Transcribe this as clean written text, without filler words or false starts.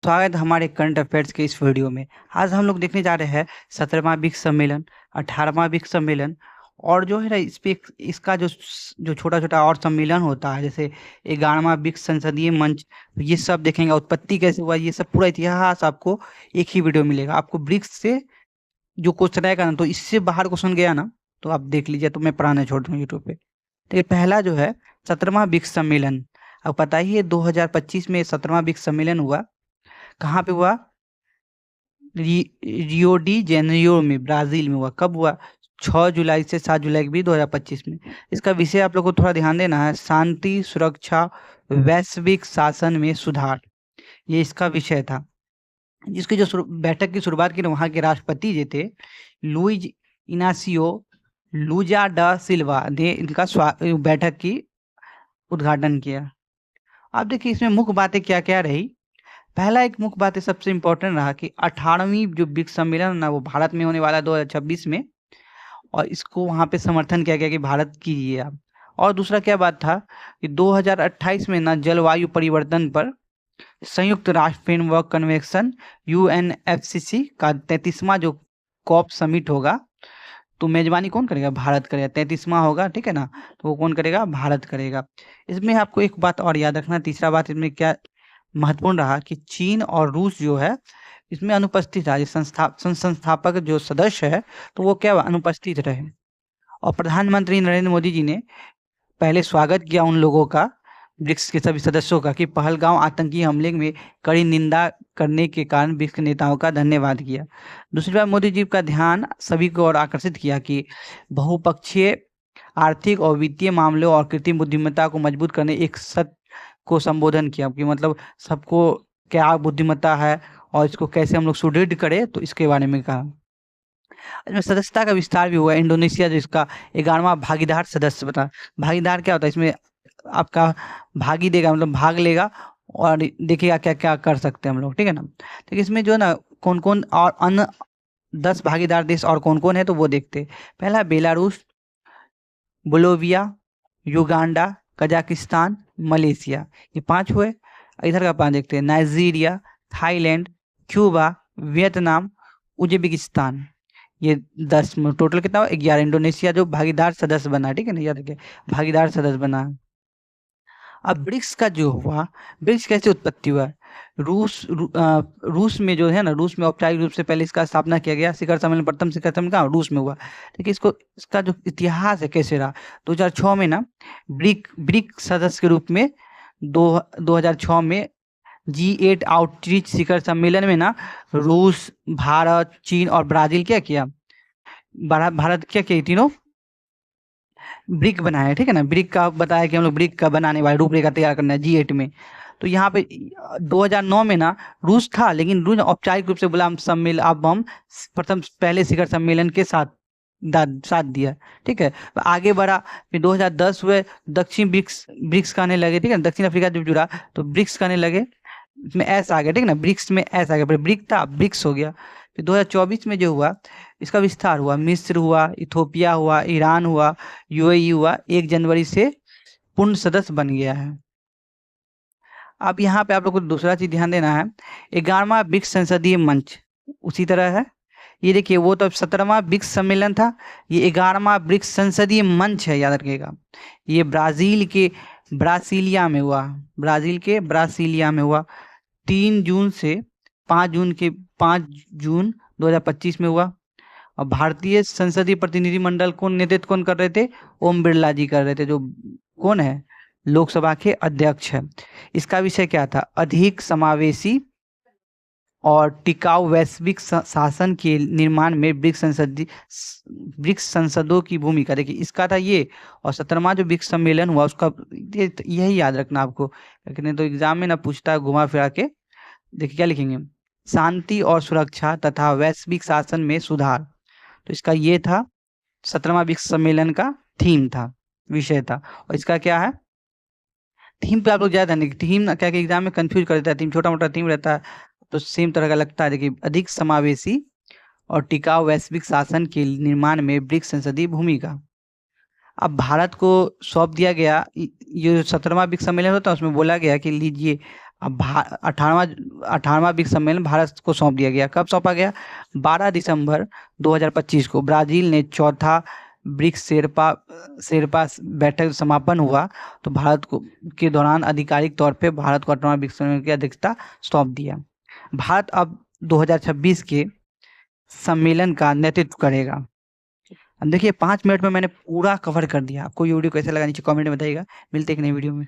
स्वागत है हमारे करंट अफेयर्स के इस वीडियो में। आज हम लोग देखने जा रहे हैं 17वां ब्रिक्स सम्मेलन, 18वां ब्रिक्स सम्मेलन और जो है ना इस पे इसका जो छोटा छोटा और सम्मेलन होता है, जैसे 11वां ब्रिक्स संसदीय मंच, ये सब देखेंगे। उत्पत्ति कैसे हुआ, ये सब पूरा इतिहास आपको एक ही वीडियो मिलेगा। आपको ब्रिक्स से जो क्वेश्चन आएगा ना, तो इससे बाहर क्वेश्चन गया ना तो आप देख लीजिए, तो मैं पढ़ाना छोड़ दूँ यूट्यूब पे। तो ये पहला जो है 17वां ब्रिक्स सम्मेलन। अब पता ही है 2025 में 17वां ब्रिक्स सम्मेलन हुआ। कहाँ पे हुआ? रियो डी जेनेरियो में, ब्राजील में हुआ। कब हुआ? 6 जुलाई से 7 जुलाई के बीच 2025 में। इसका विषय आप लोग को थोड़ा ध्यान देना है, शांति, सुरक्षा, वैश्विक शासन में सुधार। ये इसका विषय था। जिसकी जो बैठक की शुरुआत की ना, वहाँ के राष्ट्रपति जो थे लुइज इनासियो लूजा ड सिल्वा ने इनका बैठक की उद्घाटन किया। आप देखिए इसमें मुख्य बातें क्या क्या रही। पहला एक मुख्य बात है, सबसे इम्पोर्टेंट रहा कि 18वीं जो ब्रिक्स सम्मेलन है ना, वो भारत में होने वाला है 2026 में, और इसको वहाँ पे समर्थन किया गया कि भारत कीजिए आप। और दूसरा क्या बात था कि 2028 में ना जलवायु परिवर्तन पर संयुक्त राष्ट्र फ्रेमवर्क कन्वेंशन UNFCCC का 33वां जो कॉप समिट होगा, तो मेजबानी कौन करेगा? भारत करेगा। 33वां होगा, ठीक है ना, तो वो कौन करेगा? भारत करेगा। इसमें आपको एक बात और याद रखना, तीसरा बात इसमें क्या महत्वपूर्ण रहा कि चीन और रूस जो है इसमें अनुपस्थित था। संस्थापक जो सदस्य है तो वो क्या अनुपस्थित रहे। और प्रधानमंत्री नरेंद्र मोदी जी ने पहले स्वागत किया उन लोगों का, ब्रिक्स के सभी सदस्यों का, कि पहलगांव आतंकी हमले में कड़ी निंदा करने के कारण ब्रिक्स नेताओं का धन्यवाद किया। दूसरी बात, मोदी जी का ध्यान सभी को और आकर्षित किया कि बहुपक्षीय आर्थिक और वित्तीय मामलों और कृत्रिम बुद्धिमत्ता को मजबूत करने एक सत्र को संबोधन किया, कि मतलब सबको क्या बुद्धिमत्ता है और इसको कैसे हम लोग सुदृढ़ करें, तो इसके बारे में कहा। इसमें सदस्यता का विस्तार भी हुआ। इंडोनेशिया जो इसका 11वां भागीदार सदस्य बना। भागीदार क्या होता है? इसमें आपका भागी देगा, मतलब भाग लेगा और देखिएगा क्या क्या कर सकते हैं हम लोग, ठीक है ना। तो इसमें जो है ना कौन कौन और अन्य 10 भागीदार देश और कौन कौन है, तो वो देखते हैं। पहला बेलारूस, बोलोविया, युगांडा, कजाकिस्तान, मलेशिया, ये 5 हुए। इधर का 5 देखते हैं, Nigeria, Thailand, Cuba, Vietnam, Uzbekistan, ये 10 में टोटल कितना हुआ? 11। इंडोनेशिया जो भागीदार सदस्य बना, ठीक है ना, याद रखिए भागीदार सदस्य बना। अब ब्रिक्स का जो हुआ, ब्रिक्स कैसे उत्पत्ति हुआ? रूस में जो है ना, रूस में औपचारिक रूप से पहले इसका स्थापना किया गया। शिखर सम्मेलन, प्रथम शिखर सम्मेलन कहाँ? रूस में हुआ। देखिए इसका जो इतिहास है कैसे रहा। 2006 में ना ब्रिक सदस्य के रूप में 2006 में G8 आउटरीच शिखर सम्मेलन में ना रूस, भारत, चीन और ब्राजील क्या किया? भारत क्या किया? तीनों ब्रिक बनाया, ठीक है ना। ब्रिक का बताया कि हम लोग ब्रिक का बनाने वाले रूपरेखा तैयार करना है G8 में। तो यहाँ पे 2009 में ना रूस था, लेकिन रूस औपचारिक रूप से बोला हम अब हम प्रथम पहले शिखर सम्मेलन के साथ दिया, ठीक है। तो आगे बढ़ा, फिर 2010 हुए दक्षिण ब्रिक्स कहने लगे, ठीक है। दक्षिण अफ्रीका जब जुड़ा तो ब्रिक्स कहने लगे, इसमें एस आ गया, ठीक है ना, ब्रिक्स में एस आ गया, फिर ब्रिक था ब्रिक्स हो गया। फिर 2024 में जो हुआ इसका विस्तार हुआ, मिस्र हुआ, इथोपिया हुआ, ईरान हुआ, UAE हुआ, 1 जनवरी से पूर्ण सदस्य बन गया है। अब यहाँ पे आप लोग को दूसरा चीज ध्यान देना है, 11वां ब्रिक्स संसदीय मंच उसी तरह है। ये देखिए वो तो 17वां ब्रिक्स सम्मेलन था, ये 11वां ब्रिक्स संसदीय मंच है, याद रखिएगा। ये ब्रासीलिया में हुआ, ब्राजील के ब्रासीलिया में हुआ। 3 जून से 5 जून 2025 में हुआ। और भारतीय संसदीय प्रतिनिधिमंडल को नेतृत्व कौन कर रहे थे? ओम बिरला जी कर रहे थे, जो कौन है? लोकसभा के अध्यक्ष है। इसका विषय क्या था? अधिक समावेशी और टिकाऊ वैश्विक शासन के निर्माण में ब्रिक्स संसदों की भूमिका। देखिए इसका था ये। और 17वां जो ब्रिक्स सम्मेलन हुआ उसका यही याद रखना आपको, लेकिन तो एग्जाम में ना पूछता है घुमा फिरा के। देखिए क्या लिखेंगे, शांति और सुरक्षा तथा वैश्विक शासन में सुधार। तो इसका ये था 17वां ब्रिक्स सम्मेलन का थीम था, विषय था। और इसका क्या है? थीम पे आप लोग ज्यादा नहीं, थीम ना क्या एग्जाम में कंफ्यूज कर देता है, थीम छोटा मोटा थीम रहता है तो सेम तरह का लगता है। देखिए अधिक समावेशी और टिकाऊ वैश्विक शासन के निर्माण में ब्रिक्स संसदीय भूमिका। अब भारत को सौंप दिया गया, ये 17वां ब्रिक्स सम्मेलन होता है उसमें बोला गया कि लीजिए अब 18वां ब्रिक्स सम्मेलन भारत को सौंप दिया गया। कब सौंपा गया? 12 दिसंबर 2025 को ब्राजील ने चौथा ब्रिक्स शेरपा बैठक समापन हुआ, तो भारत को के दौरान आधिकारिक तौर पे भारत को 18वां ब्रिक्स सम्मेलन की अध्यक्षता सौंप दिया। भारत अब 2026 के सम्मेलन का नेतृत्व करेगा। अब देखिए 5 मिनट में मैंने पूरा कवर कर दिया। आपको ये वीडियो कैसा लगा नीचे कमेंट में बताइएगा। मिलते हैं एक नई वीडियो में।